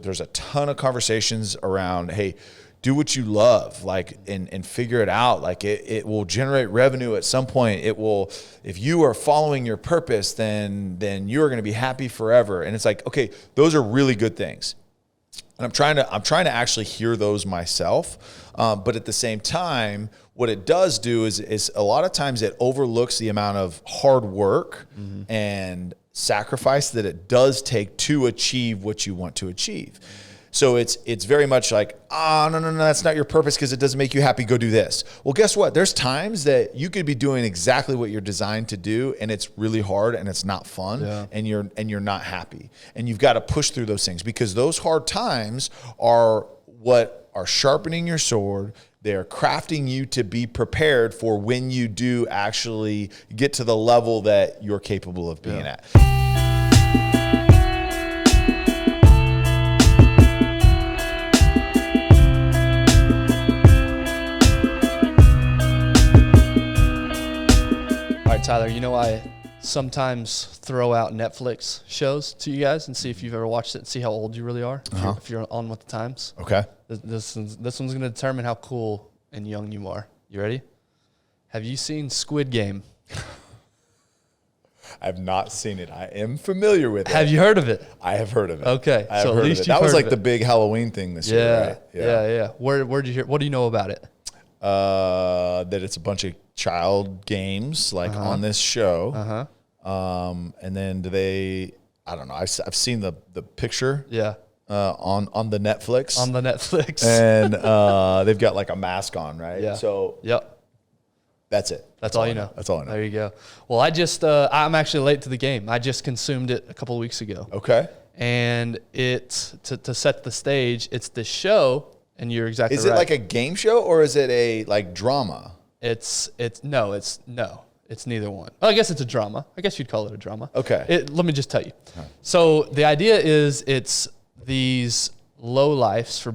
There's a ton of conversations around, hey, do what you love, like, and figure it out. Like it will generate revenue at some point. It will, if you are following your purpose, then you are going to be happy forever. And it's like, okay, those are really good things. And I'm trying to actually hear those myself. But at the same time, what it does do is a lot of times it overlooks the amount of hard work and sacrifice that it does take to achieve what you want to achieve. So it's very much like, no, that's not your purpose because it doesn't make you happy. Go do this. Well, guess what? There's times that you could be doing exactly what you're designed to do, and it's really hard and it's not fun, and you're not happy. And you've got to push through those things, because those hard times are what are sharpening your sword. They are crafting you to be prepared for when you do actually get to the level that you're capable of being at. Tyler, you know, I sometimes throw out Netflix shows to you guys and see if you've ever watched it and see how old you really are, if you're on with the times. Okay. This one's going to determine how cool and young you are. You ready? Have you seen Squid Game? I've not seen it. I am familiar with it. Have you heard of it? I have heard of it. Okay. I have heard of it. That was like the big Halloween thing this year, right? Yeah. Where'd you hear? What do you know about it? That it's a bunch of child games on this show. And then I don't know. I've seen the picture. Yeah. On the Netflix. On the Netflix. And they've got like a mask on, right? Yeah. So that's it. That's all you know. That's all I know. There you go. Well, I'm actually late to the game. I just consumed it a couple of weeks ago. Okay. And it's to set the stage, it's the show, and you're exactly right. Is it like a game show or is it a like drama? It's neither one. Well, I guess it's a drama. I guess you'd call it a drama. Okay. Let me just tell you. So the idea is it's these low lifes, for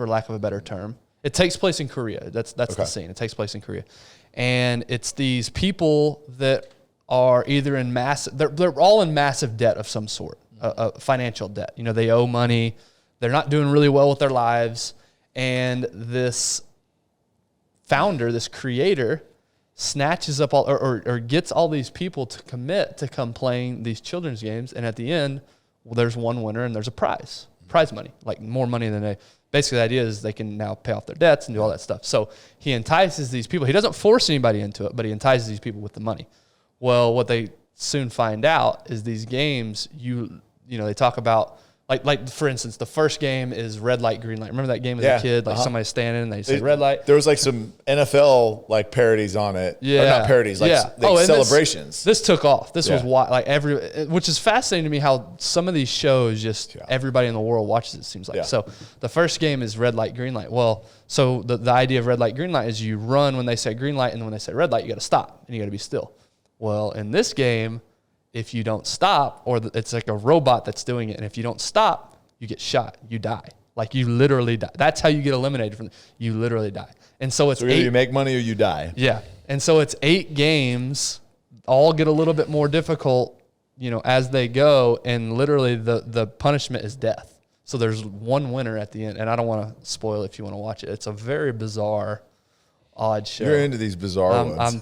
lack of a better term. It takes place in Korea. That's the scene. It takes place in Korea. And it's these people that are either in they're all in massive debt of some sort, financial debt. You know, they owe money. They're not doing really well with their lives. And this founder, this creator, snatches up or gets all these people to commit to come playing these children's games. And at the end, there's one winner and there's a prize money, like more money than they. Basically, the idea is they can now pay off their debts and do all that stuff. So he entices these people. He doesn't force anybody into it, but he entices these people with the money. Well, what they soon find out is these games, they talk about, like for instance, the first game is red light, green light. Remember that game as a kid? Like somebody's standing and they say red light. There was like some NFL like parodies on it. Yeah. Or not parodies, like celebrations. This took off. This was why, which is fascinating to me how some of these shows everybody in the world watches it, it seems like. Yeah. So the first game is red light, green light. Well, so the idea of red light, green light is you run when they say green light, and then when they say red light, you got to stop and you got to be still. Well, in this game, if you don't stop, or it's like a robot that's doing it, and if you don't stop, you get shot. You die. Like you literally die. That's how you get eliminated from. You literally die. And so it's either you make money or you die. Yeah. And so it's 8 games. All get a little bit more difficult, as they go, and literally the punishment is death. So there's one winner at the end, and I don't want to spoil it if you want to watch it. It's a very bizarre, odd show. You're into these bizarre ones. I'm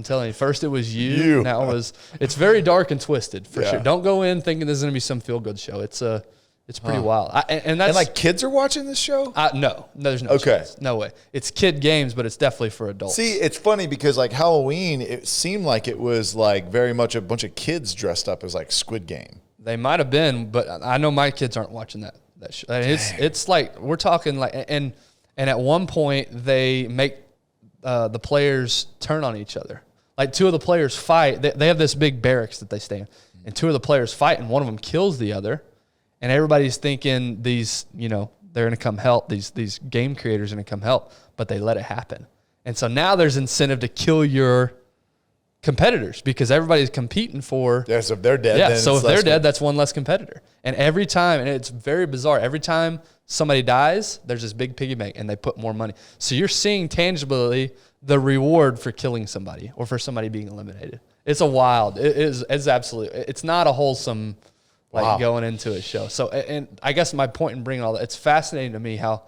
telling you. First it was you. Now it's very dark and twisted for sure. Don't go in thinking there's going to be some feel good show. It's pretty wild. And like kids are watching this show? No, there's no chance. No way. It's kid games, but it's definitely for adults. See, it's funny because like Halloween, it seemed like it was like very much a bunch of kids dressed up as like Squid Game. They might have been, but I know my kids aren't watching that show. It's like we're talking like and at one point they make the players turn on each other. Like 2 of the players fight. They have this big barracks that they stay in, and 2 of the players fight, and one of them kills the other. And everybody's thinking they're going to come help. These game creators are going to come help, but they let it happen. And so now there's incentive to kill your competitors because everybody's competing for. Yeah, so if they're dead. Yeah, so if they're dead, that's one less competitor. And every time, and it's very bizarre, every time somebody dies, there's this big piggy bank, and they put more money. So you're seeing tangibly the reward for killing somebody or for somebody being eliminated. It's a wild. It's absolutely. It's not a wholesome like going into a show. So, and I guess my point in bringing all that, it's fascinating to me how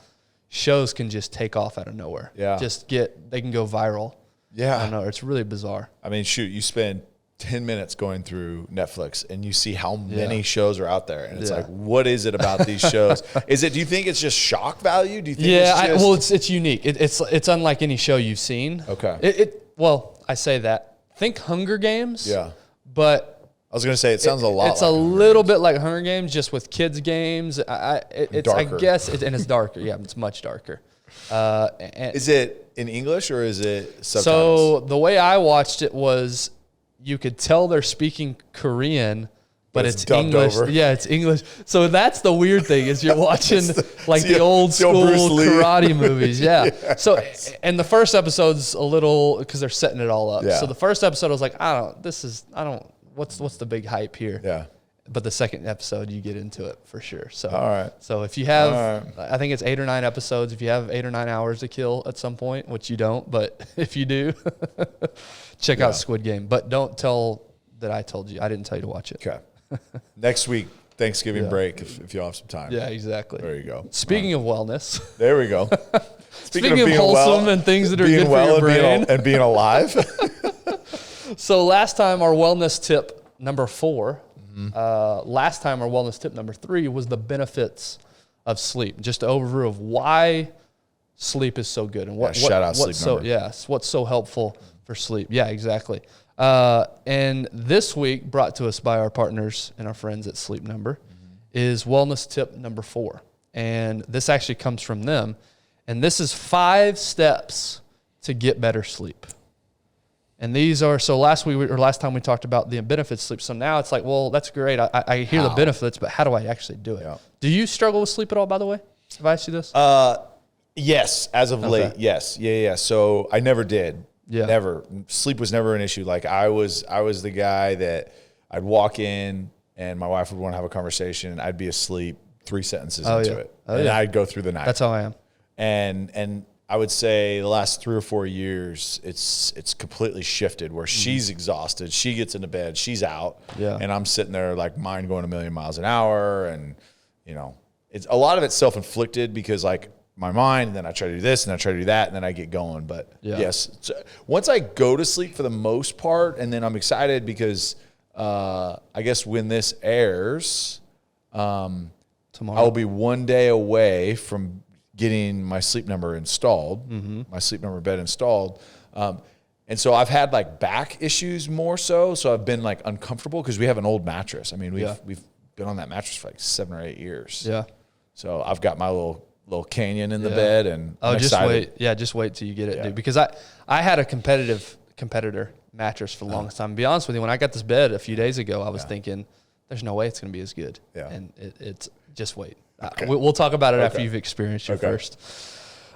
shows can just take off out of nowhere. Yeah. They can go viral. Yeah. I don't know. It's really bizarre. I mean, shoot, you spend 10 minutes going through Netflix and you see how many shows are out there. And it's like, what is it about these shows? Do you think it's just shock value? Do you think it's unique. It's unlike any show you've seen. Okay. Well, I say that. Think Hunger Games. Yeah. But I was going to say, it sounds a lot It's like a little bit like Hunger Games, just with kids' games. It's darker. I guess, and it's darker. Yeah, it's much darker. Is it in English or is it subtitles? So the way I watched it was you could tell they're speaking Korean, but it's English. Over. Yeah, it's English. So that's the weird thing is you're watching the old school karate movies. Yeah. Yes. So, and the first episode's a little, because they're setting it all up. Yeah. So the first episode I was like, what's the big hype here? Yeah. But the second episode, you get into it for sure. So, all right. So if you have, I think it's 8 or 9 episodes. If you have 8 or 9 hours to kill at some point, which you don't, but if you do, check out Squid Game. But don't tell that I told you. I didn't tell you to watch it. Okay. Next week, Thanksgiving break, if you'll have some time. Yeah, exactly. There you go. Speaking of wellness. There we go. Speaking of wholesome and things that are good for your brain. And being alive. So last time, our wellness tip number 4. Last time, our wellness tip number 3 was the benefits of sleep. Just an overview of why sleep is so good and what's so helpful for sleep. Yeah, exactly. And this week, brought to us by our partners and our friends at Sleep Number, is wellness tip number 4. And this actually comes from them. And this is 5 steps to get better sleep. And these are, so last time we talked about the benefits of sleep. So now it's like, well, that's great. I hear the benefits, but how do I actually do it? Yeah. Do you struggle with sleep at all, by the way? Have I asked you this? Yes, as of late, yes. Yeah. So I never did. Yeah. Never. Sleep was never an issue. Like I was the guy that I'd walk in and my wife would want to have a conversation and I'd be asleep 3 sentences into it. And I'd go through the night. That's how I am. And I would say the last 3 or 4 years, it's completely shifted where she's exhausted. She gets into bed, she's out, and I'm sitting there like mind going a million miles an hour. And, it's a lot of it's self-inflicted because like my mind, and then I try to do this and I try to do that and then I get going. But yes, so once I go to sleep for the most part, and then I'm excited because I guess when this airs, tomorrow, I'll be 1 day away from getting my Sleep Number installed, my Sleep Number bed installed. And so I've had like back issues more so. So I've been like uncomfortable because we have an old mattress. I mean, we've been on that mattress for like 7 or 8 years. Yeah. So I've got my little canyon in the bed, and I'm excited. Just wait till you get it, dude. Because I had a competitor mattress for the longest time. To be honest with you, when I got this bed a few days ago, I was thinking, there's no way it's going to be as good. Yeah. And it's just wait. Okay. We'll talk about it after you've experienced your first.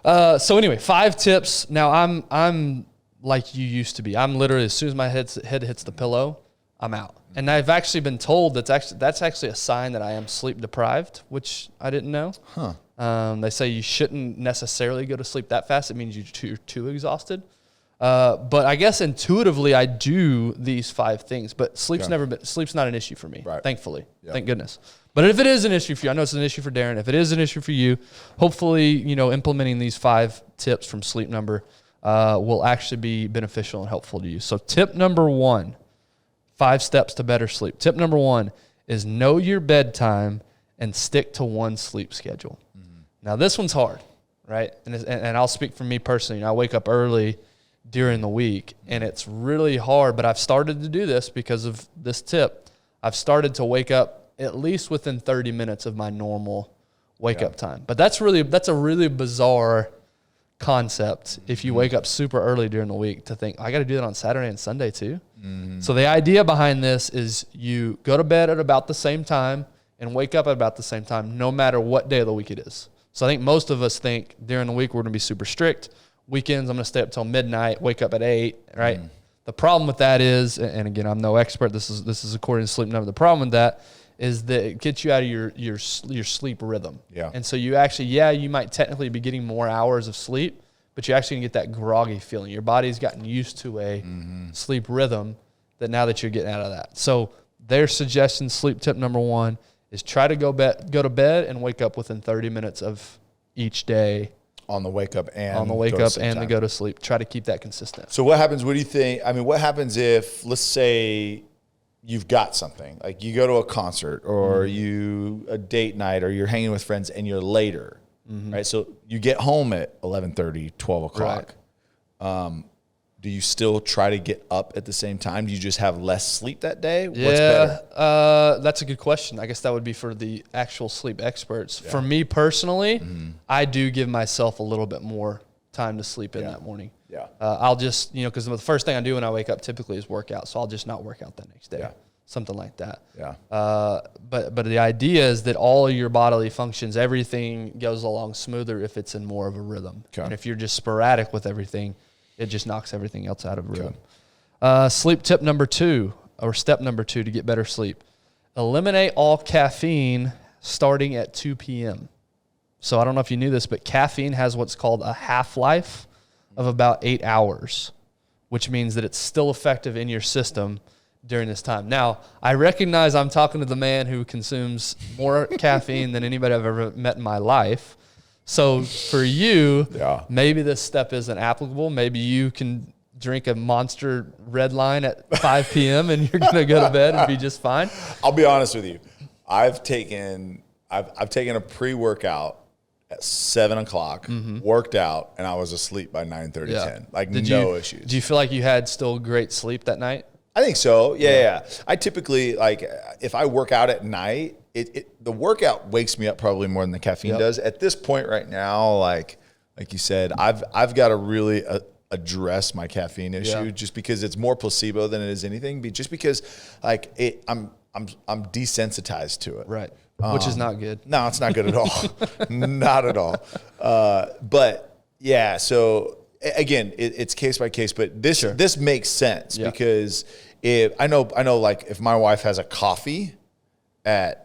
So anyway, 5 tips. Now I'm like you used to be. I'm literally, as soon as my head hits the pillow, I'm out. And I've actually been told that's actually a sign that I am sleep deprived, which I didn't know. They say you shouldn't necessarily go to sleep that fast. It means you're too exhausted. But I guess intuitively I do these 5 things, but sleep's not an issue for me, thankfully. Thank goodness. But if it is an issue for you, I know it's an issue for Darren. If it is an issue for you, hopefully, implementing these 5 tips from Sleep Number will actually be beneficial and helpful to you. So tip number 1, 5 steps to better sleep. Tip number 1 is know your bedtime and stick to one sleep schedule. Now this one's hard, right? And I'll speak for me personally. I wake up early during the week and it's really hard, but I've started to do this because of this tip. I've started to wake up at least within 30 minutes of my normal wake up time. But that's a really bizarre concept if you wake up super early during the week to think, I got to do that on Saturday and Sunday too. So the idea behind this is you go to bed at about the same time and wake up at about the same time, no matter what day of the week it is. So I think most of us think during the week we're going to be super strict. Weekends, I'm going to stay up till midnight, wake up at 8, right? The problem with that is, and again, I'm no expert. This is according to Sleep Number. The problem with that is that it gets you out of your sleep rhythm. Yeah. And so you actually, you might technically be getting more hours of sleep, but you actually get that groggy feeling. Your body's gotten used to a sleep rhythm that now that you're getting out of that. So their suggestion, sleep tip number 1, is try to go to bed and wake up within 30 minutes of each day. On the wake up and the go to sleep. Try to keep that consistent. So what happens? What do you think? I mean, what happens if, let's say, you've got something like you go to a concert or a date night or you're hanging with friends and you're later, right? So you get home at 11:30, 12 o'clock. Right. Do you still try to get up at the same time? Do you just have less sleep that day? Yeah, what's better? That's a good question. I guess that would be for the actual sleep experts. Yeah. For me personally, I do give myself a little bit more time to sleep in that morning. Yeah. I'll just, because the first thing I do when I wake up typically is work out. So I'll just not work out that next day. Yeah. Something like that. Yeah. But the idea is that all of your bodily functions, everything goes along smoother if it's in more of a rhythm. Okay. And if you're just sporadic with everything, it just knocks everything else out of rhythm. Sleep tip number 2, or step number 2 to get better sleep. Eliminate all caffeine starting at 2 p.m. So I don't know if you knew this, but caffeine has what's called a half-life of about 8 hours, which means that it's still effective in your system during this time. Now, I recognize I'm talking to the man who consumes more caffeine than anybody I've ever met in my life. So for you, maybe this step isn't applicable. Maybe you can drink a Monster Red Line at 5 p.m. and you're going to go to bed and be just fine. I'll be honest with you. I've taken a pre-workout at 7 o'clock, worked out, and I was asleep by 9:30, 10. Like no issues. Do you feel like you had still great sleep that night? I think so. Yeah. I typically, if I work out at night, the workout wakes me up probably more than the caffeine does. At this point right now, like you said, I've got to really address my caffeine issue just because it's more placebo than it is anything. Just because I'm desensitized to it. Right. Which is not good. No, it's not good at all. Not at all. But yeah, so again, it's case by case, but this makes sense because I know like if my wife has a coffee at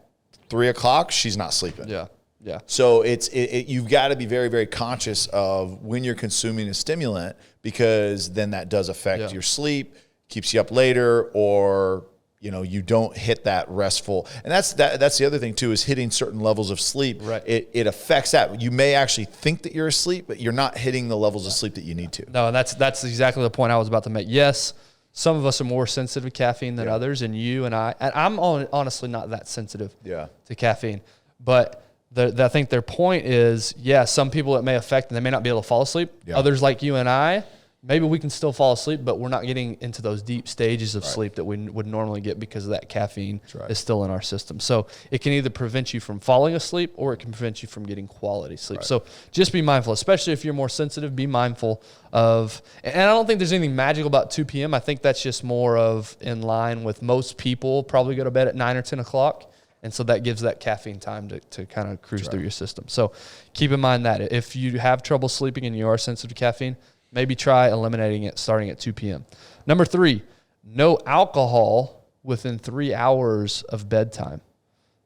3 o'clock, she's not sleeping. Yeah. Yeah. So you've got to be very, very conscious of when you're consuming a stimulant, because then that does affect your sleep, keeps you up later, or you don't hit that restful. And that's the other thing too, is hitting certain levels of sleep. Right. It affects that. You may actually think that you're asleep, but you're not hitting the levels of sleep that you need to. No, and that's exactly the point I was about to make. Yes, some of us are more sensitive to caffeine than others, and you and I'm honestly not that sensitive to caffeine. But I think their point is, some people it may affect and they may not be able to fall asleep. Yeah. Others like you and I, maybe we can still fall asleep, but we're not getting into those deep stages of sleep that we would normally get because that caffeine is still in our system. So it can either prevent you from falling asleep or it can prevent you from getting quality sleep. Right. So just be mindful, especially if you're more sensitive, be mindful of, and I don't think there's anything magical about 2 p.m. I think that's just more of in line with most people probably go to bed at 9 or 10 o'clock. And so that gives that caffeine time to kind of cruise through your system. So keep in mind that if you have trouble sleeping and you are sensitive to caffeine, maybe try eliminating it starting at 2 p.m. Number 3, no alcohol within 3 hours of bedtime.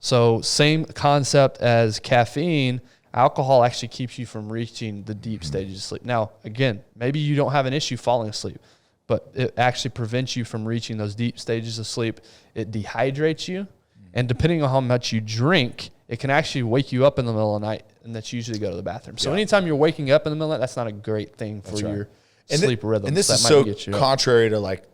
So same concept as caffeine, alcohol actually keeps you from reaching the deep stages of sleep. Now, again, maybe you don't have an issue falling asleep, but it actually prevents you from reaching those deep stages of sleep. It dehydrates you, and depending on how much you drink, it can actually wake you up in the middle of the night, and that's usually go to the bathroom. So anytime you're waking up in the middle of the night, that's not a great thing for your sleep rhythm. And this is so contrary to like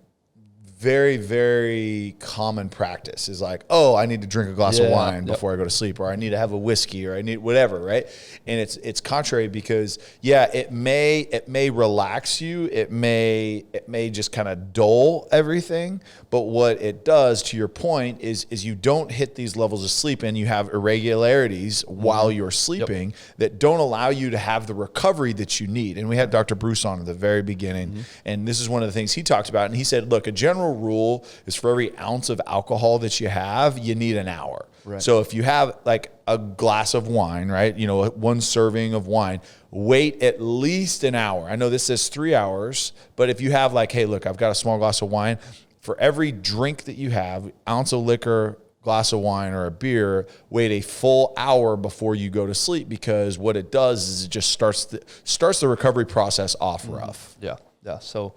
very, very common practice is like, oh, I need to drink a glass of wine before I go to sleep, or I need to have a whiskey, or I need whatever, right? And it's contrary because it may relax you, it may just kind of dull everything, but what it does, to your point, is you don't hit these levels of sleep and you have irregularities while you're sleeping that don't allow you to have the recovery that you need. And we had Dr. Bruce on at the very beginning, and this is one of the things he talks about, and he said, look, a general rule is for every ounce of alcohol that you have, you need an hour. Right. So if you have like a glass of wine, right, one serving of wine, wait at least an hour. I know this says 3 hours, but if you have like, hey, look, I've got a small glass of wine, for every drink that you have, ounce of liquor, glass of wine, or a beer, wait a full hour before you go to sleep, because what it does is it just starts the recovery process off rough. Yeah. So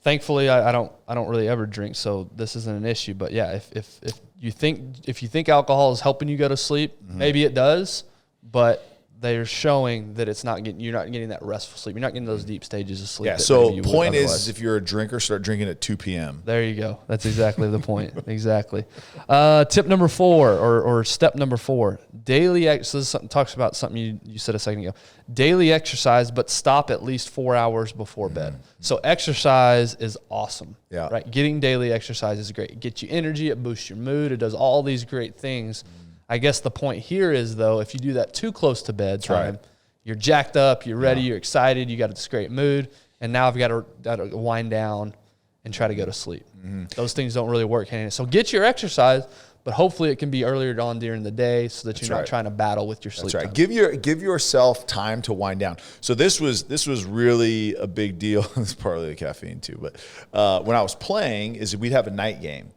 Thankfully, I don't really ever drink, so this isn't an issue. But yeah, if you think alcohol is helping you go to sleep, maybe it does, but they're showing that you're not getting that restful sleep. You're not getting those deep stages of sleep. Yeah. So point is, if you're a drinker, start drinking at 2 p.m. There you go. That's exactly the point. Exactly. Tip number 4 or step number 4, daily exercise. Talks about something you said a second ago. Daily exercise, but stop at least 4 hours before bed. So exercise is awesome. Yeah. Right. Getting daily exercise is great. It gets you energy. It boosts your mood. It does all these great things. I guess the point here is, though, if you do that too close to bedtime, you're jacked up, you're ready, you're excited, you got this great mood, and now I've got to wind down and try to go to sleep. Those things don't really work. So get your exercise, but hopefully it can be earlier on during the day so that you're not trying to battle with your sleep. That's right. Give yourself time to wind down. So this was really a big deal. It's partly the caffeine too, but when I was playing, is we'd have a night game.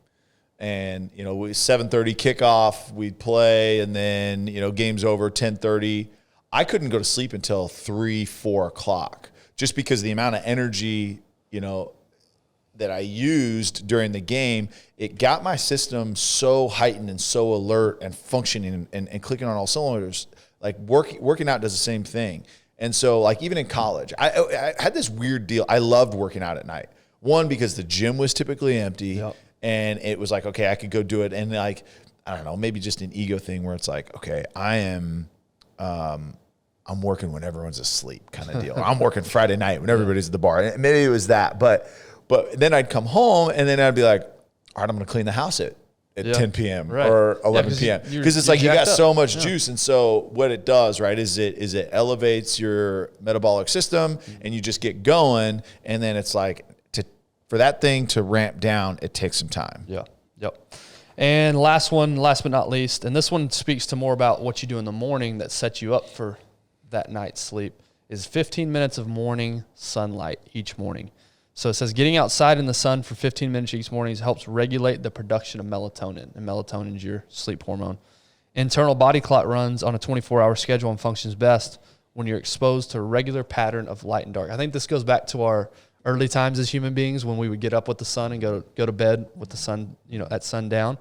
And, 7:30 kickoff, we'd play, and then, game's over, 10:30. I couldn't go to sleep until 3, 4 o'clock just because the amount of energy, that I used during the game, it got my system so heightened and so alert and functioning and clicking on all cylinders. Like working out does the same thing. And so, like, even in college, I had this weird deal. I loved working out at night. One, because the gym was typically empty. Yep. And it was like, okay, I could go do it. And like, I don't know, maybe just an ego thing where it's like, okay, I'm working when everyone's asleep kind of deal. I'm working Friday night when everybody's at the bar. And maybe it was that. But then I'd come home and then I'd be like, all right, I'm going to clean the house at 10 p.m. or 11 p.m. Because it's like you got so much juice. And so what it does, right, is it elevates your metabolic system and you just get going. And then it's like, for that thing to ramp down, it takes some time. Yeah. Yep. And last but not least, and this one speaks to more about what you do in the morning that sets you up for that night's sleep, is 15 minutes of morning sunlight each morning. So it says getting outside in the sun for 15 minutes each morning helps regulate the production of melatonin, and melatonin is your sleep hormone. Internal body clock runs on a 24-hour schedule and functions best when you're exposed to a regular pattern of light and dark. I think this goes back to our early times as human beings when we would get up with the sun and go to bed with the sun, at sundown.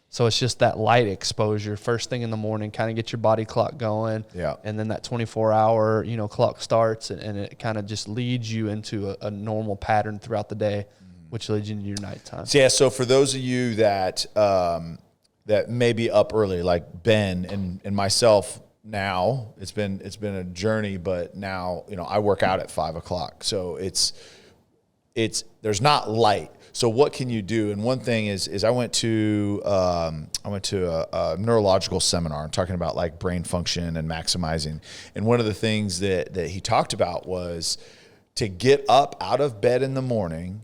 So it's just that light exposure first thing in the morning, kind of get your body clock going. Yeah. And then that 24-hour, clock starts and it kind of just leads you into a normal pattern throughout the day, which leads you into your nighttime. So for those of you that may be up early, like Ben and myself, now it's been a journey, but now, I work out at 5 o'clock. So there's not light. So what can you do? And one thing is I went to a neurological seminar talking about like brain function and maximizing. And one of the things that he talked about was to get up out of bed in the morning.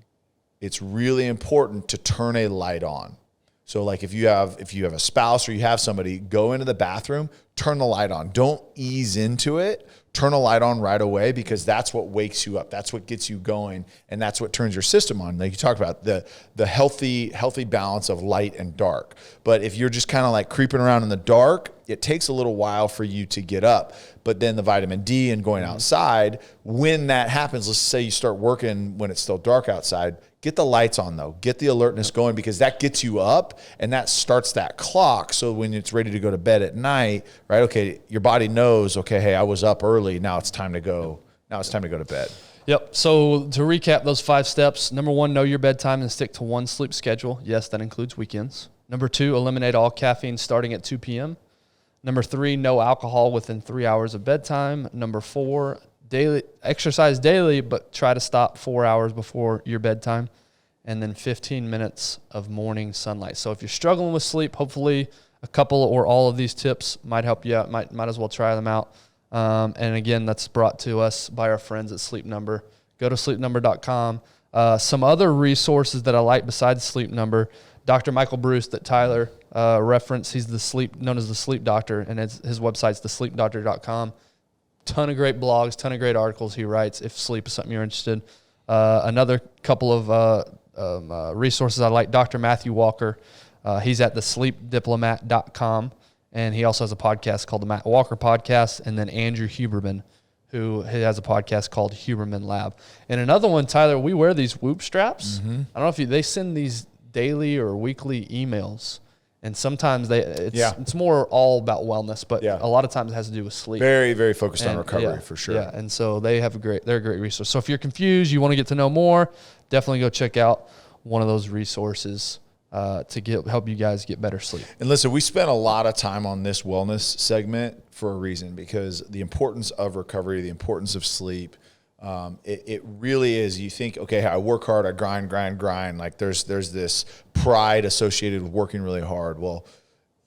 It's really important to turn a light on. So like if you have a spouse or you have somebody, go into the bathroom, turn the light on. Don't ease into it. Turn a light on right away, because that's what wakes you up. That's what gets you going, and that's what turns your system on. Like you talked about, the healthy balance of light and dark. But if you're just kind of like creeping around in the dark, it takes a little while for you to get up. But then the vitamin D and going outside, when that happens, let's say you start working when it's still dark outside, get the lights on though. Get the alertness going, because that gets you up and that starts that clock. So when it's ready to go to bed at night, right? Okay, your body knows, okay, hey, I was up early. Now it's time to go. Now it's time to go to bed. Yep. So to recap those 5 steps, number 1, know your bedtime and stick to one sleep schedule. Yes, that includes weekends. Number 2, eliminate all caffeine starting at 2 p.m. Number 3, no alcohol within 3 hours of bedtime. Number 4, exercise daily, but try to stop 4 hours before your bedtime. And then 15 minutes of morning sunlight. So if you're struggling with sleep, hopefully a couple or all of these tips might help you out. Might as well try them out. And again, that's brought to us by our friends at Sleep Number. Go to sleepnumber.com. Some other resources that I like besides Sleep Number, Dr. Michael Bruce that Tyler referenced. He's known as the Sleep Doctor, and his website's thesleepdoctor.com. Ton of great blogs, ton of great articles he writes if sleep is something you're interested in. Another couple of resources I like, Dr. Matthew Walker. He's at thesleepdiplomat.com, and he also has a podcast called the Matt Walker Podcast. And then Andrew Huberman who has a podcast called Huberman Lab. And another one, Tyler, we wear these Whoop straps. I don't know if they send these daily or weekly emails. And sometimes it's more all about wellness, but a lot of times it has to do with sleep. Very, very focused on recovery for sure. Yeah, and so they're a great resource. So if you're confused, you want to get to know more, definitely go check out one of those resources to help you guys get better sleep. And listen, we spent a lot of time on this wellness segment for a reason, because the importance of recovery, the importance of sleep, it really is. You think, okay, I work hard, I grind. Like there's this pride associated with working really hard. Well,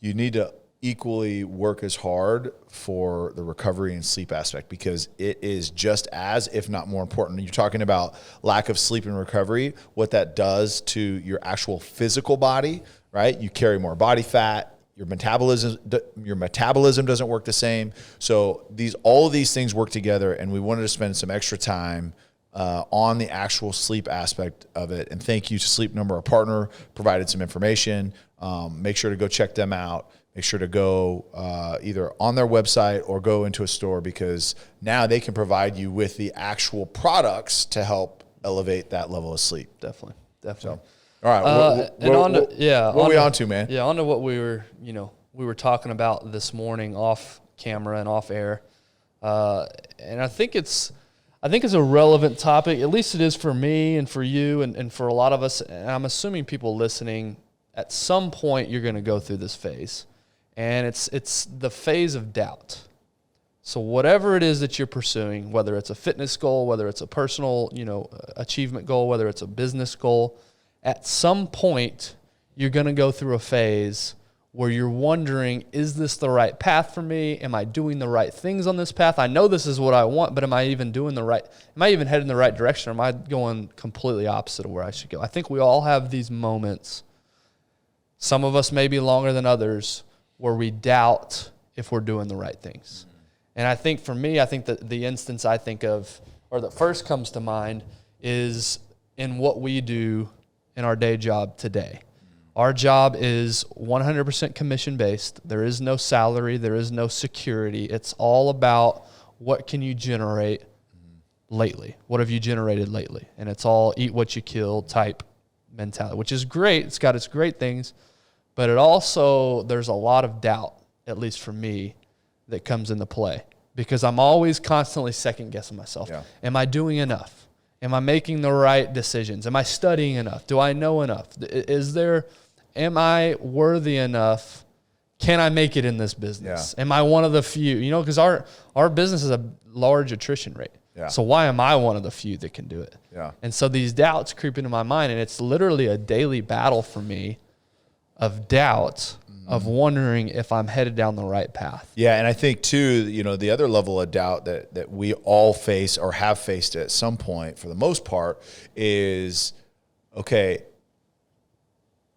you need to equally work as hard for the recovery and sleep aspect, because it is just as, if not more important. You're talking about lack of sleep and recovery, what that does to your actual physical body, right? You carry more body fat. Your metabolism doesn't work the same. So all of these things work together, and we wanted to spend some extra time on the actual sleep aspect of it. And thank you to Sleep Number, our partner, provided some information. Make sure to go check them out. Make sure to go either on their website or go into a store, because now they can provide you with the actual products to help elevate that level of sleep. Definitely. So, all right. What are we on to, man? Yeah, on to what we were talking about this morning off camera and off air. And I think it's a relevant topic. At least it is for me and for you and for a lot of us. And I'm assuming people listening, at some point you're going to go through this phase. And it's the phase of doubt. So whatever it is that you're pursuing, whether it's a fitness goal, whether it's a personal, achievement goal, whether it's a business goal, at some point you're going to go through a phase where you're wondering, is this the right path for me? Am I doing the right things on this path? I know this is what I want, but am I even heading in the right direction? Or am I going completely opposite of where I should go? I think we all have these moments. Some of us maybe longer than others, where we doubt if we're doing the right things. And I think for me, that the instance I think of, or that first comes to mind, is in what we do in our day job today. Our job is 100% commission-based. There is no salary. There is no security. It's all about what can you generate lately? What have you generated lately? And it's all eat what you kill type mentality, which is great. It's got its great things. But there's a lot of doubt, at least for me, that comes into play, because I'm always constantly second guessing myself. Yeah. Am I doing enough? Am I making the right decisions? Am I studying enough? Do I know enough? Am I worthy enough? Can I make it in this business? Yeah. Am I one of the few? Because our business is a large attrition rate. Yeah. So why am I one of the few that can do it? Yeah. And so these doubts creep into my mind, and it's literally a daily battle for me of doubt, of wondering if I'm headed down the right path. Yeah, and I think too, the other level of doubt that we all face or have faced at some point, for the most part, is, okay,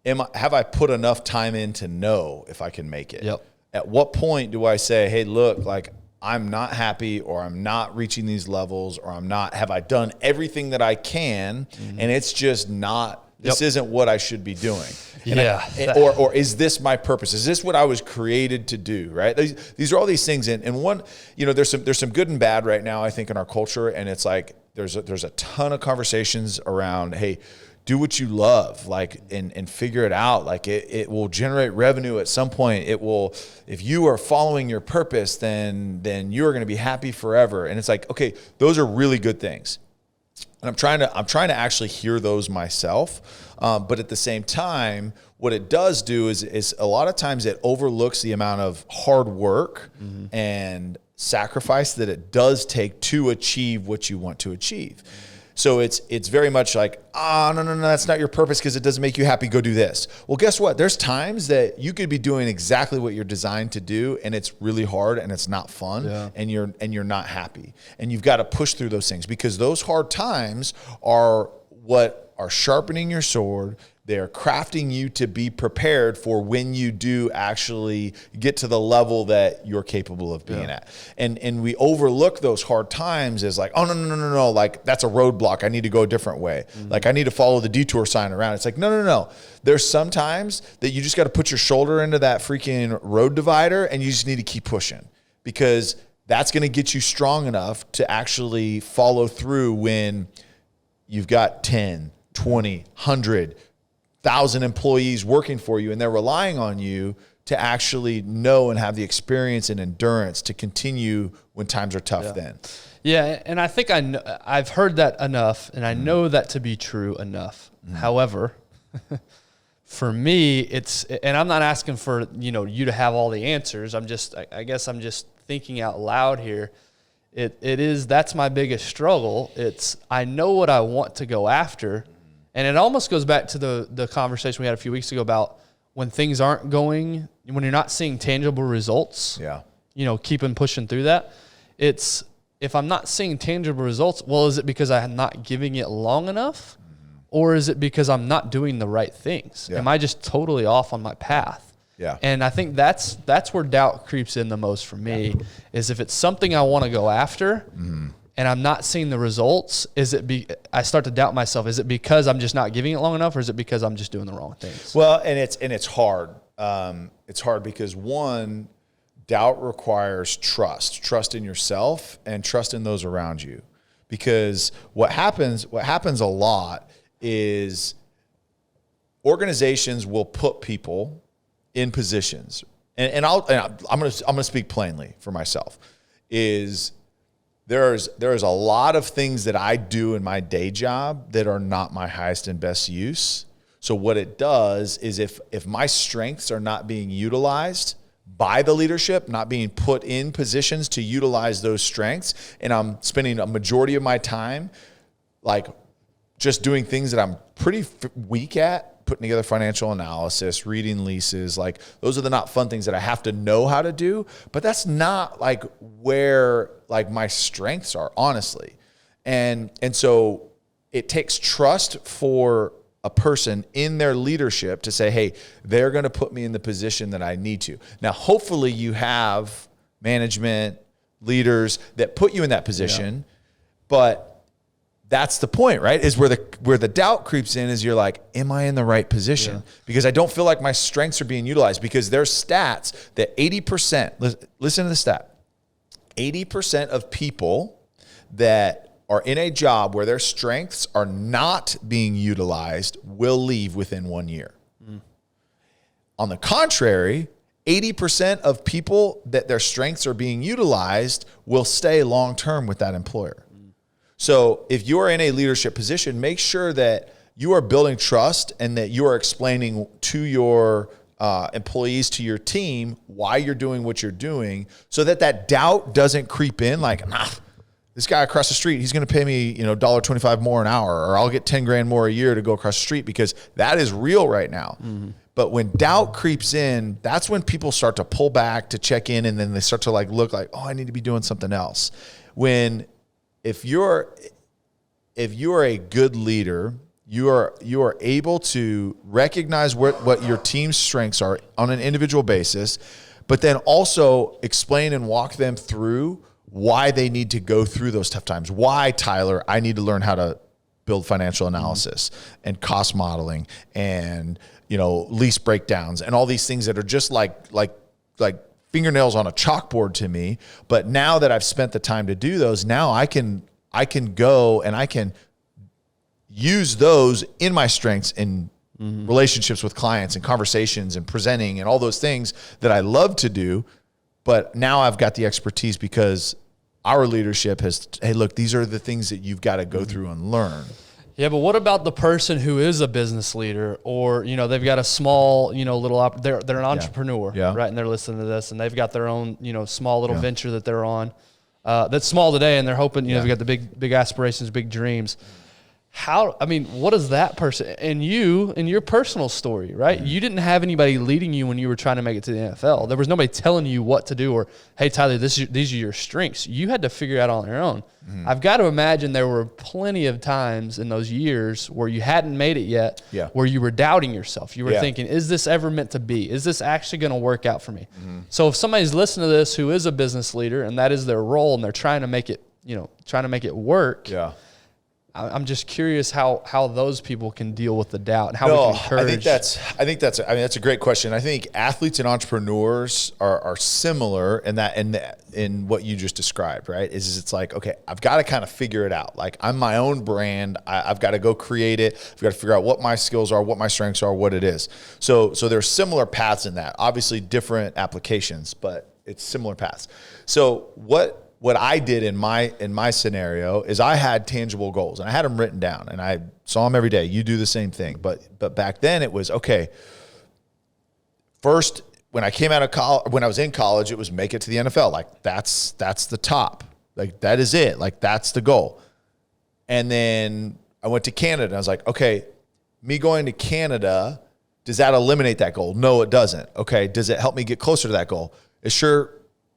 have I put enough time in to know if I can make it? Yep. At what point do I say, hey, look, like I'm not happy, or I'm not reaching these levels, or have I done everything that I can, and it's just not, this isn't what I should be doing. Or is this my purpose? Is this what I was created to do, right? These are all these things. And one, there's some good and bad right now, I think, in our culture. And it's like, there's a ton of conversations around, hey, do what you love, like, and figure it out. Like it will generate revenue at some point. It will, if you are following your purpose, then you're going to be happy forever. And it's like, okay, those are really good things. And I'm trying to actually hear those myself. But at the same time, what it does do is a lot of times it overlooks the amount of hard work and sacrifice that it does take to achieve what you want to achieve. So it's very much like, no, that's not your purpose because it doesn't make you happy. Go do this. Well, guess what? There's times that you could be doing exactly what you're designed to do, and it's really hard and it's not fun, and you're not happy. And you've got to push through those things, because those hard times are what are sharpening your sword. They're crafting you to be prepared for when you do actually get to the level that you're capable of being at. And we overlook those hard times as like, oh, no, like that's a roadblock. I need to go a different way. Like I need to follow the detour sign around. It's like, no. There's some times that you just got to put your shoulder into that freaking road divider, and you just need to keep pushing, because that's going to get you strong enough to actually follow through when you've got 10, 20, 100, 1,000 employees working for you, and they're relying on you to actually know and have the experience and endurance to continue when times are tough then. Yeah, and I think I've heard that enough, and I know that to be true enough. However, for me, and I'm not asking for, you to have all the answers. I guess I'm just thinking out loud here. That's my biggest struggle. I know what I want to go after, and it almost goes back to the conversation we had a few weeks ago about when things aren't going, when you're not seeing tangible results. Yeah. Keeping pushing through that. If I'm not seeing tangible results, well, is it because I'm not giving it long enough? Or is it because I'm not doing the right things? Yeah. Am I just totally off on my path? Yeah. And I think that's where doubt creeps in the most for me, is if it's something I want to go after and I'm not seeing the results, I start to doubt myself. Is it because I'm just not giving it long enough, or is it because I'm just doing the wrong things? Well, and it's hard. It's hard because, one, doubt requires trust in yourself and trust in those around you. Because what happens a lot is organizations will put people in positions, and I'm gonna speak plainly for myself. Is there's a lot of things that I do in my day job that are not my highest and best use. So what it does is if my strengths are not being utilized by the leadership, not being put in positions to utilize those strengths, and I'm spending a majority of my time like just doing things that I'm pretty weak at, putting together financial analysis, reading leases, like those are the not fun things that I have to know how to do, but that's not like where like my strengths are, honestly. And so it takes trust for a person in their leadership to say, hey, they're going to put me in the position that I need to. Now, hopefully you have management, leaders that put you in that position, but that's the point, right? Is where the doubt creeps in, is you're like, am I in the right position? Because I don't feel like my strengths are being utilized, because there's stats that 80%, listen to the stat, 80% of people that are in a job where their strengths are not being utilized will leave within 1 year. On the contrary, 80% of people that their strengths are being utilized will stay long-term with that employer. So if you're in a leadership position, make sure that you are building trust and that you are explaining to your employees, to your team, why you're doing what you're doing, so that doubt doesn't creep in like, this guy across the street, he's going to pay me, $1.25 more an hour, or I'll get 10 grand more a year to go across the street, because that is real right now. But when doubt creeps in, that's when people start to pull back to check in, and then they start to like look like, oh, I need to be doing something else. If you're a good leader, you are able to recognize what your team's strengths are on an individual basis, but then also explain and walk them through why they need to go through those tough times. Why, Tyler, I need to learn how to build financial analysis and cost modeling and lease breakdowns and all these things that are just like fingernails on a chalkboard to me. But now that I've spent the time to do those, now I can go and I can use those in my strengths in relationships with clients and conversations and presenting and all those things that I love to do. But now I've got the expertise because our leadership has, hey, look, these are the things that you've got to go through and learn. Yeah, but what about the person who is a business leader, or they've got a small they're an entrepreneur, right? And they're listening to this, and they've got their own small little venture that they're on, that's small today, and they're hoping they've got the big aspirations, big dreams. What is that person and you in your personal story, right? You didn't have anybody leading you when you were trying to make it to the NFL. There was nobody telling you what to do, or, hey, Tyler, these are your strengths. You had to figure it out on your own. I've got to imagine there were plenty of times in those years where you hadn't made it yet, where you were doubting yourself. You were thinking, is this ever meant to be? Is this actually going to work out for me? So if somebody's listening to this who is a business leader and that is their role and they're trying to make it, work, I'm just curious how those people can deal with the doubt and how we can encourage. I think that's a great question. I think athletes and entrepreneurs are similar in what you just described, right? It's like, okay, I've got to kind of figure it out. Like, I'm my own brand. I've got to go create it. I've got to figure out what my skills are, what my strengths are, what it is. So there's similar paths in that. Obviously different applications, but it's similar paths. So what I did in my scenario is I had tangible goals, and I had them written down, and I saw them every day. You do the same thing. But back then it was, okay, first, when I came out of college, when I was in college, it was make it to the NFL. Like, that's the top. Like, that is it. Like, that's the goal. And then I went to Canada, and I was like, okay, me going to Canada, does that eliminate that goal? No, it doesn't. Okay, does it help me get closer to that goal? It sure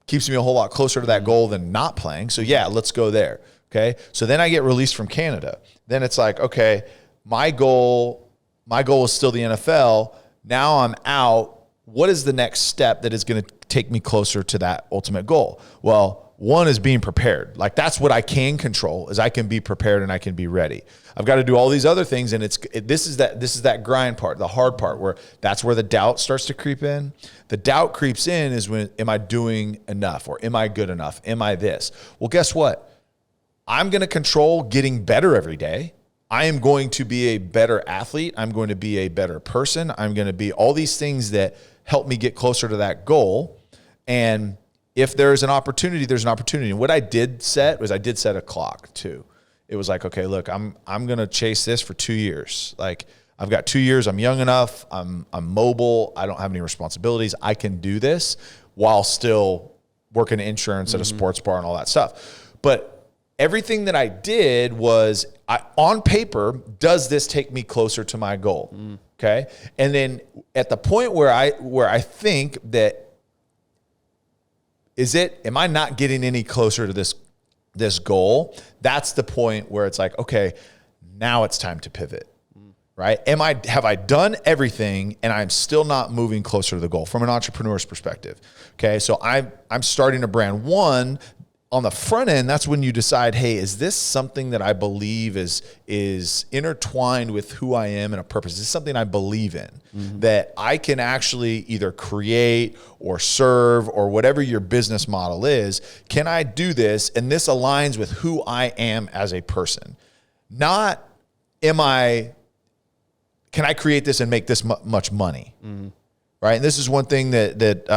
keeps me a whole lot closer to that goal than not playing. So yeah, let's go there. Okay. So then I get released from Canada. Then it's like, okay, my goal is still the NFL. Now I'm out. What is the next step that is going to take me closer to that ultimate goal? Well, one is being prepared. Like, that's what I can control, is I can be prepared and I can be ready. I've got to do all these other things. And this is that grind part, the hard part, where that's where the doubt starts to creep in. The doubt creeps in is when, am I doing enough, or am I good enough? Am I this? Well, guess what? I'm going to control getting better every day. I am going to be a better athlete. I'm going to be a better person. I'm going to be all these things that help me get closer to that goal. And if there's an opportunity, there's an opportunity. And what I did set a clock too. It was like, okay, look, I'm going to chase this for 2 years. Like, I've got 2 years. I'm young enough. I'm mobile. I don't have any responsibilities. I can do this while still working insurance at a sports bar and all that stuff. But everything that I did was, on paper, does this take me closer to my goal? Okay. And then at the point where I think that, am I not getting any closer to this goal? That's the point where it's like, okay, now it's time to pivot, right? Have I done everything and I'm still not moving closer to the goal from an entrepreneur's perspective? Okay, so I'm starting a brand. One, on the front end, that's when you decide, hey, is this something that I believe is intertwined with who I am and a purpose? Is this something I believe in, that I can actually either create or serve, or whatever your business model is? Can I do this? And this aligns with who I am as a person. Not, can I create this and make this much money? Right. And this is one thing that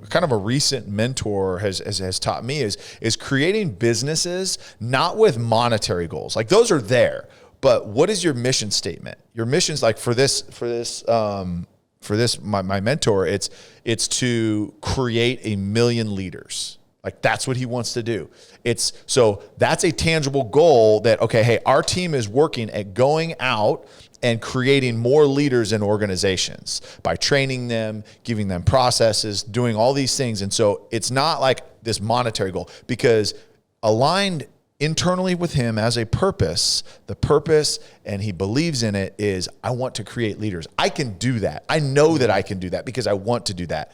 kind of a recent mentor has taught me is creating businesses not with monetary goals. Like, those are there, but what is your mission statement? Your mission's like, for my mentor, it's to create 1 million leaders. Like, that's what he wants to do. So that's a tangible goal that, okay, hey, our team is working at going out and creating more leaders in organizations by training them, giving them processes, doing all these things. And so it's not like this monetary goal, because aligned internally with him as a purpose, the purpose, and he believes in it, is, I want to create leaders. I can do that. I know that I can do that because I want to do that.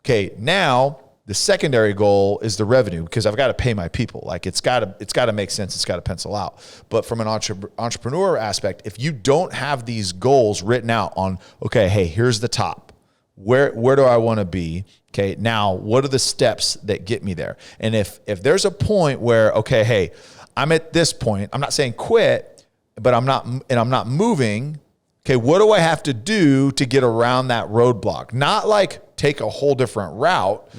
Okay, now the secondary goal is the revenue, because I've got to pay my people. Like, it's got to make sense. It's got to pencil out. But from an entrepreneur aspect, if you don't have these goals written out on, okay, hey, here's the top. Where do I want to be? Okay, now what are the steps that get me there? And if there's a point where, okay, hey, I'm at this point, I'm not saying quit, but I'm not moving. Okay, what do I have to do to get around that roadblock? Not like take a whole different route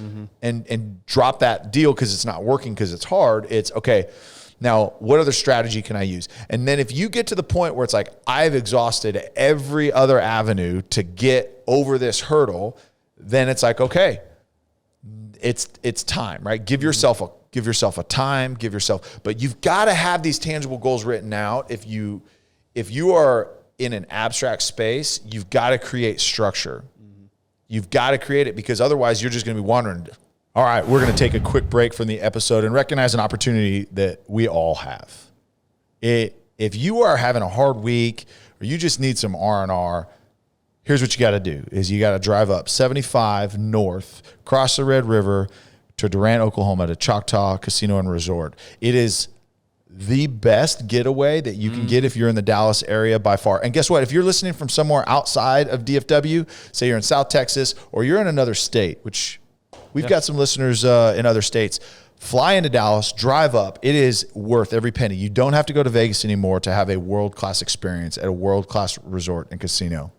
and drop that deal because it's not working, because it's hard. It's, okay, now what other strategy can I use? And then if you get to the point where it's like, I've exhausted every other avenue to get over this hurdle, then it's like, okay, it's time, right? Give yourself a time, but you've got to have these tangible goals written out. If you are in an abstract space, you've got to create structure. You've got to create it, because otherwise you're just going to be wandering. All right, we're going to take a quick break from the episode and recognize an opportunity that we all have. If you are having a hard week, or you just need some R&R, here's what you got to do: is you got to drive up 75 north, cross the Red River to Durant, Oklahoma, to Choctaw Casino and Resort. It is the best getaway that you can get if you're in the Dallas area by far. And guess what? If you're listening from somewhere outside of DFW, say you're in South Texas or you're in another state, which we've got some listeners in other states, fly into Dallas, drive up. It is worth every penny. You don't have to go to Vegas anymore to have a world-class experience at a world-class resort and casino.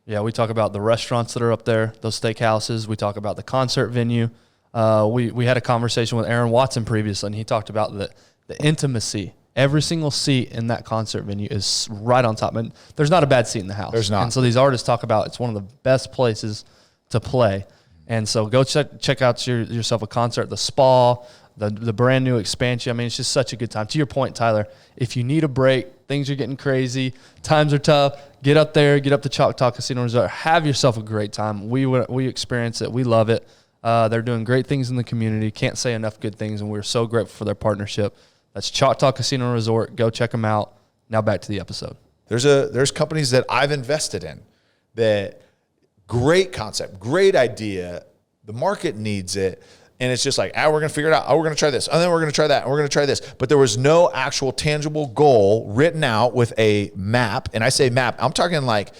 Yeah, we talk about the restaurants that are up there, those steakhouses. We talk about the concert venue. We had a conversation with Aaron Watson previously, and he talked about the intimacy. Every single seat in that concert venue is right on top. And there's not a bad seat in the house. There's not. And so these artists talk about it's one of the best places to play. And so go check out yourself a concert at the Spa, the brand new expansion. I mean, it's just such a good time. To your point, Tyler, if you need a break, things are getting crazy, times are tough, get up there, get up to Choctaw Casino Resort, have yourself a great time. We experience it. We love it. They're doing great things in the community. Can't say enough good things, and we're so grateful for their partnership. That's Choctaw Casino Resort. Go check them out. Now back to the episode. There's companies that I've invested in that great concept, great idea. The market needs it. And it's just like, we're going to figure it out. We're going to try this. And then we're going to try that. And we're going to try this. But there was no actual tangible goal written out with a map. And I say map, I'm talking like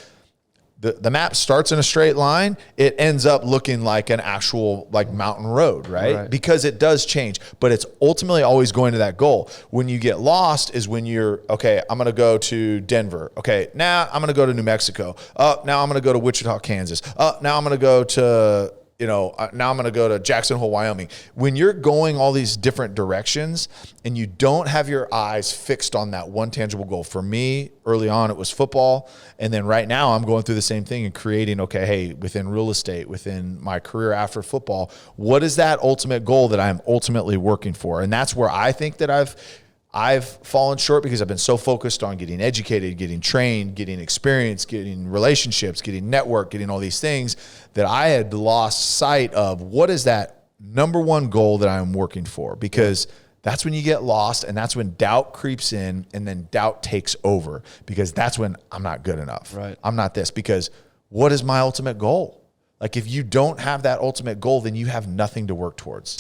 the map starts in a straight line. It ends up looking like an actual like mountain road, right? Because it does change. But it's ultimately always going to that goal. When you get lost is when you're, okay, I'm going to go to Denver. Okay, now I'm going to go to New Mexico. Now I'm going to go to Wichita, Kansas. Now I'm going to go to... now I'm going to go to Jackson Hole, Wyoming. When you're going all these different directions and you don't have your eyes fixed on that one tangible goal. For me, early on, it was football. And then right now I'm going through the same thing and creating, okay, hey, within real estate, within my career after football, what is that ultimate goal that I'm ultimately working for? And that's where I think that I've fallen short because I've been so focused on getting educated, getting trained, getting experience, getting relationships, getting network, getting all these things that I had lost sight of what is that number one goal that I'm working for, because that's when you get lost and that's when doubt creeps in and then doubt takes over because that's when I'm not good enough. Right. I'm not this because what is my ultimate goal? Like if you don't have that ultimate goal, then you have nothing to work towards.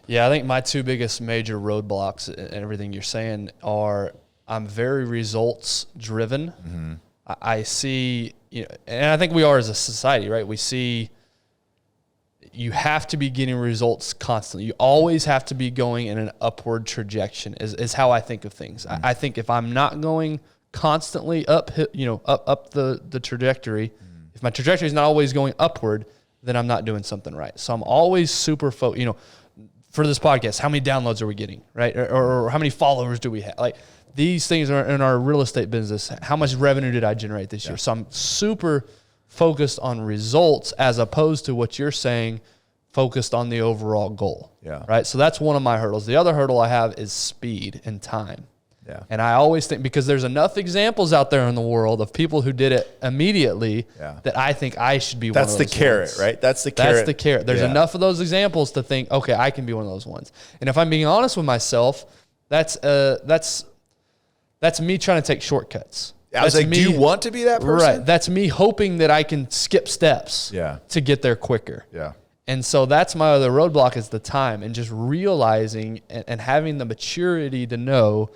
Yeah, I think my two biggest major roadblocks and everything you're saying are I'm very results driven. Mm-hmm. I see, and I think we are as a society, right? We see you have to be getting results constantly. You always have to be going in an upward trajectory is how I think of things. Mm-hmm. I think if I'm not going constantly up the trajectory, mm-hmm. if my trajectory is not always going upward, then I'm not doing something right. So I'm always super focused, for this podcast, how many downloads are we getting, right? Or how many followers do we have? Like these things are in our real estate business. How much revenue did I generate this year? So I'm super focused on results as opposed to what you're saying, focused on the overall goal. Yeah. Right. So that's one of my hurdles. The other hurdle I have is speed and time. Yeah. And I always think, because there's enough examples out there in the world of people who did it immediately that I think I should be one of those That's the carrot, ones. Right? That's the carrot. That's the carrot. There's enough of those examples to think, okay, I can be one of those ones. And if I'm being honest with myself, that's me trying to take shortcuts. I was like, do you want to be that person? Right. That's me hoping that I can skip steps to get there quicker. Yeah. And so that's my other roadblock is the time and just realizing and having the maturity to know,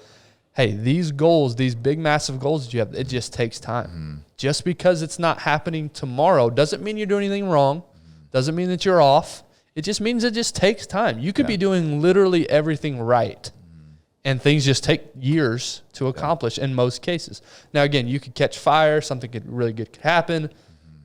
hey, these goals, these big, massive goals that you have, it just takes time. Mm-hmm. Just because it's not happening tomorrow doesn't mean you're doing anything wrong. Doesn't mean that you're off. It just means it just takes time. You could be doing literally everything right, and things just take years to accomplish in most cases. Now, again, you could catch fire. Something really good could happen.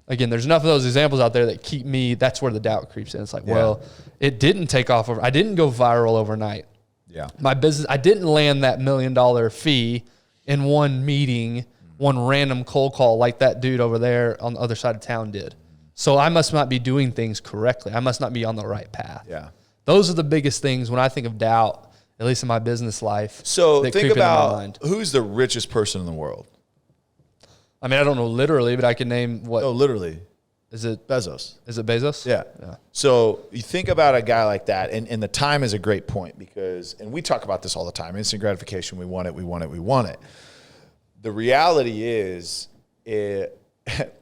Again, there's enough of those examples out there that keep me, that's where the doubt creeps in. It's like, well, it didn't take off. I didn't go viral overnight. Yeah. My business, I didn't land that $1 million fee in one meeting, one random cold call like that dude over there on the other side of town did. So I must not be doing things correctly. I must not be on the right path. Yeah. Those are the biggest things when I think of doubt, at least in my business life. So think about who's the richest person in the world. I mean, I don't know literally, but I can name what. Oh, literally. Is it Bezos? Is it Bezos? Yeah. So you think about a guy like that, and the time is a great point because, and we talk about this all the time, instant gratification, we want it. The reality is,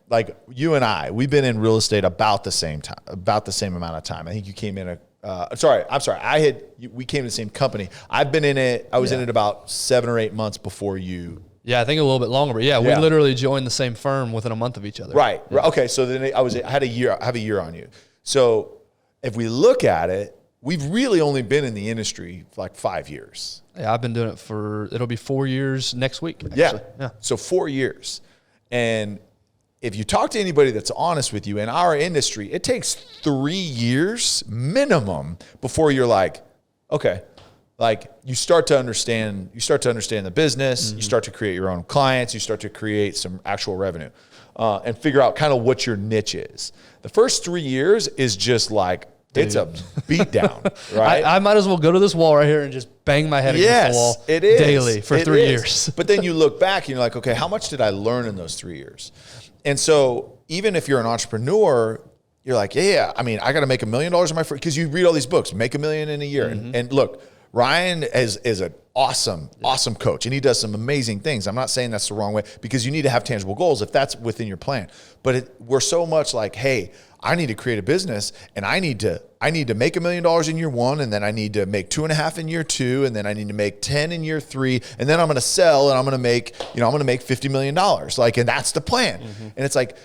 like you and I, we've been in real estate about the same time, about the same amount of time. I think you came in I'm sorry. We came to the same company. I've been in it. I was in it about 7 or 8 months before you. Yeah, I think a little bit longer, but we literally joined the same firm within a month of each other. Right. Yeah. Okay. So then I have a year on you. So if we look at it, we've really only been in the industry for like 5 years. Yeah, I've been doing it it'll be 4 years next week. Actually. Yeah. So 4 years. And if you talk to anybody that's honest with you in our industry, it takes 3 years minimum before you're like, okay, like you start to understand the business, you start to create your own clients, you start to create some actual revenue, and figure out kind of what your niche is. The first 3 years is just like, it's a beat down, right? I might as well go to this wall right here and just bang my head against the wall daily for 3 years. But then you look back and you're like, okay, how much did I learn in those 3 years? And so even if you're an entrepreneur, you're like, yeah, I mean, I got to make $1 million in my first, because you read all these books, make $1 million in a year. And look, Ryan is an awesome coach, and he does some amazing things. I'm not saying that's the wrong way, because you need to have tangible goals if that's within your plan. But we're so much like, hey, I need to create a business, and I need to make $1 million in year 1, and then I need to make 2.5 in year 2, and then I need to make 10 in year 3, and then I'm going to sell, and I'm going to make $50 million. Like, and that's the plan. And it's like,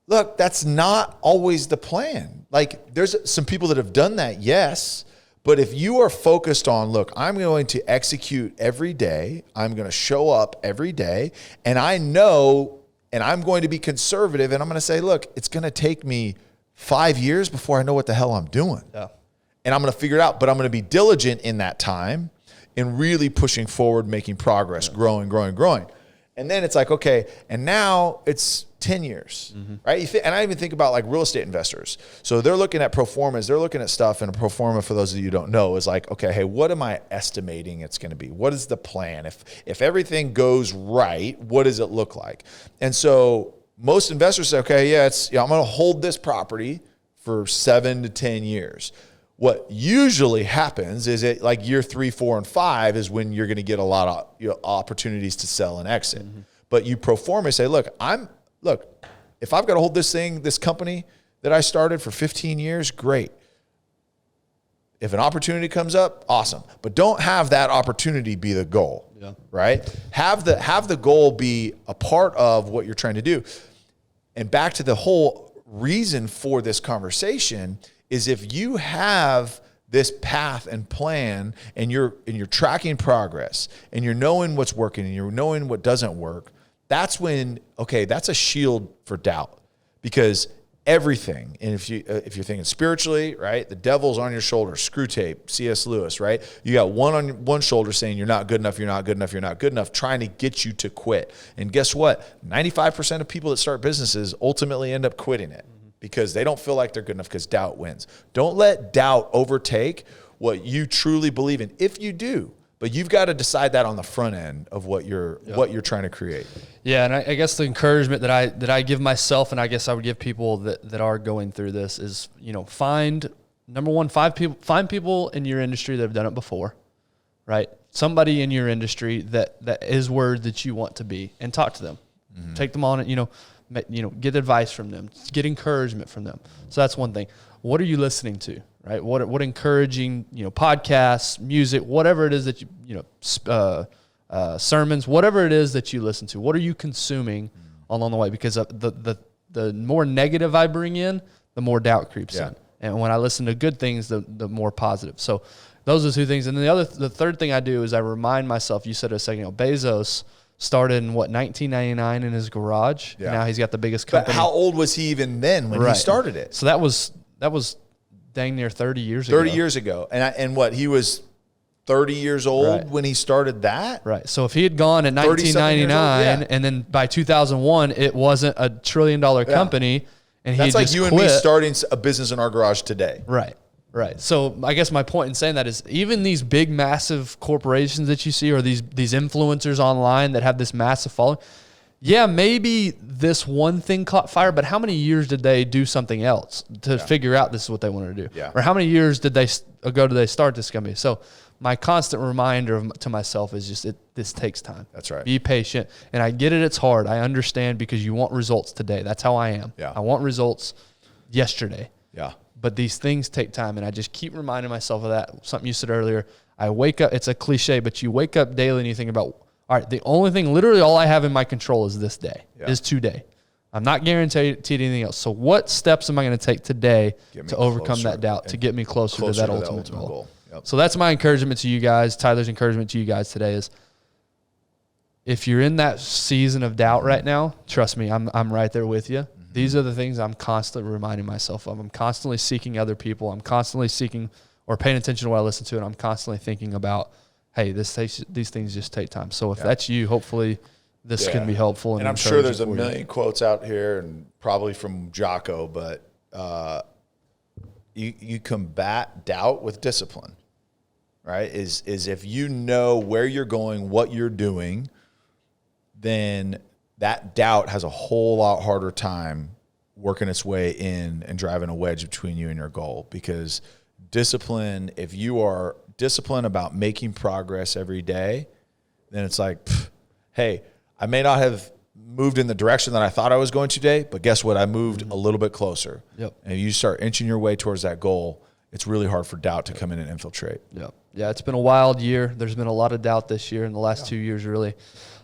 look, that's not always the plan. Like, there's some people that have done that, yes. But if you are focused on, look, I'm going to execute every day, I'm going to show up every day, and I know, and I'm going to be conservative, and I'm going to say, look, it's going to take me 5 years before I know what the hell I'm doing. Yeah. And I'm going to figure it out, but I'm going to be diligent in that time in really pushing forward, making progress, growing. And then it's like, okay, and now it's 10 years, right? And I even think about like real estate investors. So they're looking at pro formas, they're looking at stuff, and a pro forma, for those of you who don't know, is like, okay, hey, what am I estimating it's going to be? What is the plan? If everything goes right, what does it look like? And so most investors say, okay, I'm going to hold this property for 7 to 10 years. What usually happens is it like year 3, 4, and 5 is when you're going to get a lot of opportunities to sell and exit. But you pro forma say, look, if I've got to hold this company that I started for 15 years, great. If an opportunity comes up, awesome. But don't have that opportunity be the goal, right? Have the goal be a part of what you're trying to do. And back to the whole reason for this conversation is, if you have this path and plan, and you're tracking progress, and you're knowing what's working, and you're knowing what doesn't work, that's when, okay, that's a shield for doubt. Because everything, and if you're thinking spiritually, right, the devil's on your shoulder, screw tape, C.S. Lewis, right? You got one on one shoulder saying you're not good enough, you're not good enough, you're not good enough, trying to get you to quit. And guess what? 95% of people that start businesses ultimately end up quitting it, because they don't feel like they're good enough, because doubt wins. Don't let doubt overtake what you truly believe in. If you do, but you've got to decide that on the front end of what you're trying to create. Yeah, and I guess the encouragement that I give myself, and I guess I would give people that are going through this, is, find people in your industry that have done it before, right? Somebody in your industry that is where that you want to be, and talk to them. Take them on it, get advice from them, get encouragement from them. So that's one thing. What are you listening to, right? What encouraging, podcasts, music, whatever it is that sermons, whatever it is that you listen to, what are you consuming along the way? Because the more negative I bring in, the more doubt creeps in. And when I listen to good things, the more positive. So those are the two things. And then the third thing I do is I remind myself, you said it a second ago, Bezos started in 1999 in his garage. Yeah. Now he's got the biggest company. But how old was he even then when he started it? So that was dang near 30 years ago. 30 years ago. And he was 30 years old when he started that? Right. So if he had gone in 1999 and then by 2001 it wasn't a $1 trillion company, and that's like you and me starting a business in our garage today. Right. Right. So I guess my point in saying that is, even these big, massive corporations that you see, or these influencers online that have this massive following, maybe this one thing caught fire, but how many years did they do something else to figure out this is what they wanted to do? Yeah. Or how many years did they start this company? So my constant reminder to myself is just, this takes time. That's right. Be patient. And I get it. It's hard. I understand, because you want results today. That's how I am. Yeah. I want results yesterday. Yeah. but these things take time. And I just keep reminding myself of that. Something you said earlier. I wake up, it's a cliche, but you wake up daily and you think about, all right, the only thing, literally all I have in my control is this day, is today. I'm not guaranteed anything else. So what steps am I going to take today to overcome that doubt, to get me closer to that ultimate goal? Yep. So that's my encouragement to you guys. Tyler's encouragement to you guys today is, if you're in that season of doubt right now, trust me, I'm right there with you. Mm-hmm. These are the things I'm constantly reminding myself of. I'm constantly seeking other people. I'm constantly seeking or paying attention to what I listen to, and I'm constantly thinking about, hey, these things just take time. So if that's you, hopefully this can be helpful. And I'm sure there's a million quotes out here, and probably from Jocko, but you combat doubt with discipline, right? Is if you know where you're going, what you're doing, then that doubt has a whole lot harder time working its way in and driving a wedge between you and your goal. Because discipline, if you are disciplined about making progress every day, then it's like, hey, I may not have moved in the direction that I thought I was going today, but guess what? I moved a little bit closer. Yep. And you start inching your way towards that goal, it's really hard for doubt to come in and infiltrate. Yep. Yeah, it's been a wild year. There's been a lot of doubt this year, in the last 2 years, really.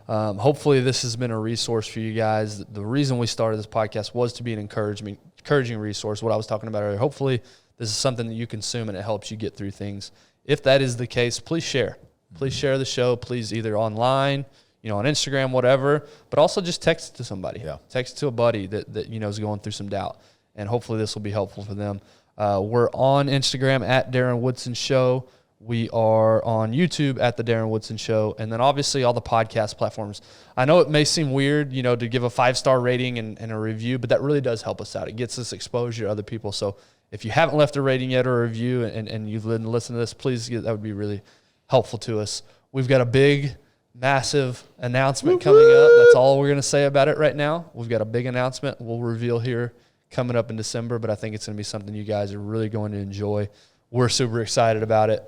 Hopefully this has been a resource for you guys. The reason we started this podcast was to be an encouraging resource, what I was talking about earlier. Hopefully this is something that you consume and it helps you get through things. If that is the case, please share. Please share the show. Please, either online, on Instagram, whatever, but also just text it to somebody. Yeah. Text it to a buddy that is going through some doubt. And hopefully this will be helpful for them. We're on Instagram at Darren Woodson Show. We are on YouTube at The Darren Woodson Show. And then obviously all the podcast platforms. I know it may seem weird, to give a 5-star rating and a review, but that really does help us out. It gets us exposure to other people. So if you haven't left a rating yet or a review and you've listened to this, please, that would be really helpful to us. We've got a big, massive announcement coming up. That's all we're going to say about it right now. We've got a big announcement we'll reveal here coming up in December, but I think it's going to be something you guys are really going to enjoy. We're super excited about it.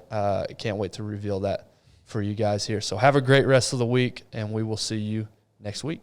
Can't wait to reveal that for you guys here. So have a great rest of the week, and we will see you next week.